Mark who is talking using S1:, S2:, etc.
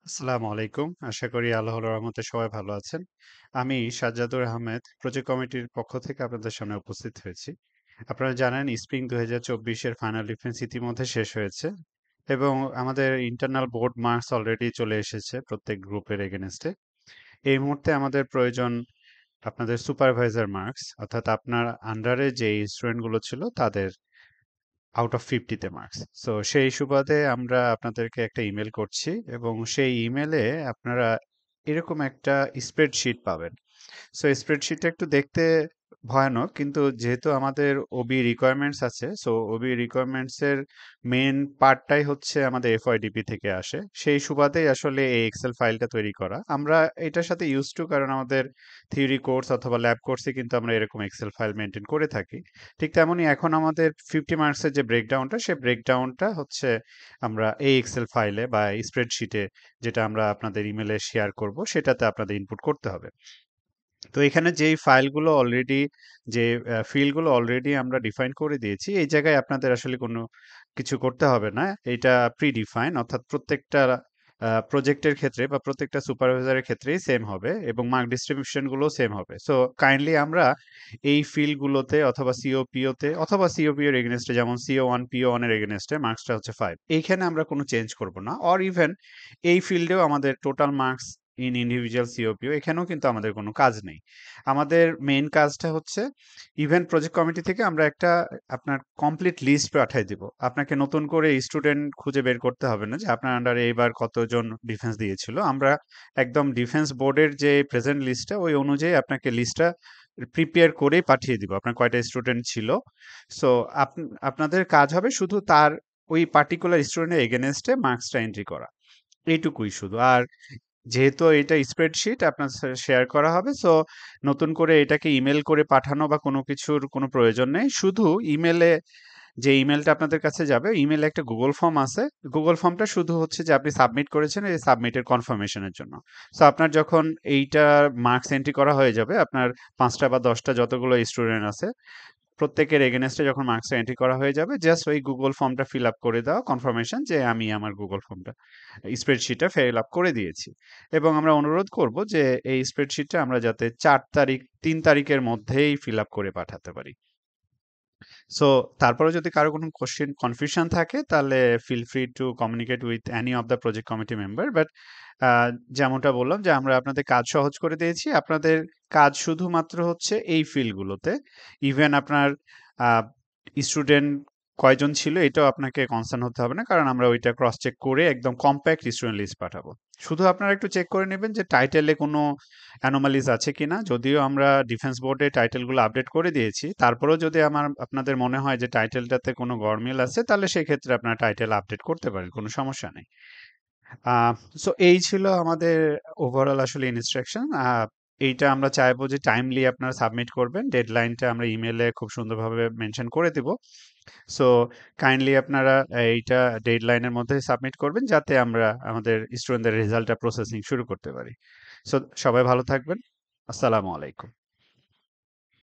S1: আসসালামু আলাইকুম। আশা করি আল্লাহর রহমতে সবাই ভালো আছেন। আমি সাজ্জাদুর আহমেদ প্রজেক্ট কমিটির পক্ষ থেকে আপনাদের সামনে উপস্থিত হয়েছি। আপনারা জানেন স্প্রিং ২০২৪ এর ফাইনাল ডিফেন্স ইতিমধ্যে শেষ হয়েছে এবং আমাদের ইন্টারনাল বোর্ড মার্কস অলরেডি চলে এসেছে প্রত্যেক গ্রুপের এগেইনস্টে। এই মুহূর্তে আমাদের প্রয়োজন আপনাদের সুপারভাইজার মার্কস অর্থাৎ আপনার আন্ডারে যে স্টুডেন্টগুলো ছিল তাদের আউট অফ 50 তে মার্কস। সো সেই সুবাদে আমরা আপনাদেরকে একটা ইমেল করছি এবং সেই ইমেলে আপনারা এরকম একটা স্প্রেডশিট পাবেন। সো স্প্রেডশিটটা একটু দেখতে ভয়ানক, কিন্তু যেহেতু আমাদের ওবি রিকোয়ারমেন্টস আছে, সো ওবি রিকোয়ারমেন্টস এর মেন পার্টটাই হচ্ছে আমাদের এফওয়াইডিপি থেকে আসে। সেই সুবাদেই আসলে এই এক্সেল ফাইলটা তৈরি করা। আমরা এটার সাথে ইউজ টু, কারণ আমাদের থিওরি কোর্স অথবা ল্যাব কোর্সে কিন্তু আমরা এরকম এক্সেল ফাইল মেনটেন করে থাকি। ঠিক তেমনই এখন আমাদের 50 মার্কসের যে ব্রেকডাউনটা, সেই ব্রেকডাউনটা হচ্ছে আমরা এই এক্সেল ফাইলে বা স্প্রেডশিটে, যেটা আমরা আপনাদের ইমেলে শেয়ার করব, সেটাতে আপনাদের ইনপুট করতে হবে। তো এখানে যেই ফাইলগুলো অলরেডি যে ফিল্ডগুলো অলরেডি আমরা ডিফাইন করে দিয়েছি, এই জায়গায় আপনাদের আসলে কোনো কিছু করতে হবে না। এটা প্রি-ডিফাইন, অর্থাৎ প্রত্যেকটা প্রজেক্টের ক্ষেত্রে বা প্রত্যেকটা সুপারভাইজারের ক্ষেত্রেই সেম হবে এবং মার্ক ডিস্ট্রিবিউশন গুলোও সেম হবে। সো কাইন্ডলি আমরা এই ফিল্ডগুলোতে অথবা সিওপিও তে অথবা সিওপিও এর এগেইনস্টে, যেমন সিও1 পিও1 এর এগেইনস্টে মার্কসটা হচ্ছে 5। এইখানে আমরা কোনো চেঞ্জ করব না। অর ইভেন এই ফিল্ডেও আমাদের টোটাল মার্কস ইন ইন্ডিভিজুয়াল সিওপিও, এখানেও কিন্তু আমাদের কোনো কাজ নেই। আমাদের মেইন কাজটা হচ্ছে ইভেন্ট প্রজেক্ট কমিটি থেকে আমরা একটা আপনার কমপ্লিট লিস্ট পাঠায় দিব। আপনাকে নতুন করে স্টুডেন্ট খুঁজে বের করতে হবে না যে আপনার আন্ডারে এইবার কতজন ডিফেন্স দিয়েছিল। আমরা একদম ডিফেন্স বোর্ডের যে প্রেজেন্ট লিস্টটা, ওই অনুযায়ী আপনাকে লিস্টটা প্রিপেয়ার করেই পাঠিয়ে দিব আপনার কয়টা স্টুডেন্ট ছিল। সো আপনাদের কাজ হবে শুধু তার ওই পার্টিকুলার স্টুডেন্টের এগেনস্টে মার্কসটা এন্ট্রি করা, এইটুকুই শুধু। আর যেহেতু এটা স্প্রেডশিট আপনার শেয়ার করা হবে, সো নতুন করে এটাকে ইমেল করে পাঠানো বা কোনো কিছুর কোনো প্রয়োজন নেই। শুধু ইমেলে, যে ইমেলটা আপনাদের কাছে যাবে, ইমেলে একটা গুগল ফর্ম আছে। গুগল ফর্মটা শুধু হচ্ছে যে আপনি সাবমিট করেছেন, এই সাবমিটের কনফার্মেশনের জন্য। সো আপনার যখন এইটা মার্কস এন্ট্রি করা হয়ে যাবে, আপনার ৫টা বা ১০টা যতগুলো স্টুডেন্ট আছে প্রত্যেকের এগেনস্টে যখন মার্কসটা এন্ট্রি করা হয়ে যাবে, জাস্ট ওই গুগল ফর্মটা ফিল আপ করে দেওয়া, কনফার্মেশন যে আমি আমার গুগল ফর্মটা স্প্রেডশিটটা ফিল আপ করে দিয়েছি। এবং আমরা অনুরোধ করব যে এই স্প্রেডশিটটা আমরা যাতে ৪ তারিখ ৩ তারিখের মধ্যেই ফিল আপ করে পাঠাতে পারি। সো তারপরে যদি কারো কোনো কোশ্চেন কনফিউশন থাকে, তাহলে feel free to communicate with any of the project committee member. But যেমনটা বললাম যে আমরা আপনাদের কাজ সহজ করে দিয়েছি। আপনাদের কাজ শুধুমাত্র হচ্ছে এই ফিল্ডগুলোতে। ইভেন আপনার স্টুডেন্ট কয়জন ছিল এটাও আপনাকে কনসার্ন হতে হবে না, কারণ আমরা ওইটা ক্রস চেক করে একদম কম্প্যাক্ট স্টুডেন্ট লিস্ট পাঠাবো। শুধু আপনারা একটু চেক করে নেবেন যে টাইটেলে কোনো অ্যানোমালিজ আছে কিনা। যদিও আমরা ডিফেন্স বোর্ডে টাইটেলগুলো আপডেট করে দিয়েছি, তারপরেও যদি আপনাদের মনে হয় যে টাইটেলটাতে কোনো গরমিল আছে, তাহলে সেক্ষেত্রে আপনারা টাইটেল আপডেট করতে পারেন, কোনো সমস্যা নেই। আহ সো এই ছিল আমাদের ওভারঅল আসলে ইনস্ট্রাকশন। এইটা আমরা চাইবো যে টাইমলি আপনারা সাবমিট করবেন। ডেডলাইনটা আমরা ইমেলে খুব সুন্দরভাবে মেনশন করে দিব। সো কাইন্ডলি আপনারা এইটা ডেডলাইনের মধ্যে সাবমিট করবেন, যাতে আমরা আমাদের স্টুডেন্টদের রেজাল্টটা প্রসেসিং শুরু করতে পারি। সো সবাই ভালো থাকবেন। আসসালামু আলাইকুম।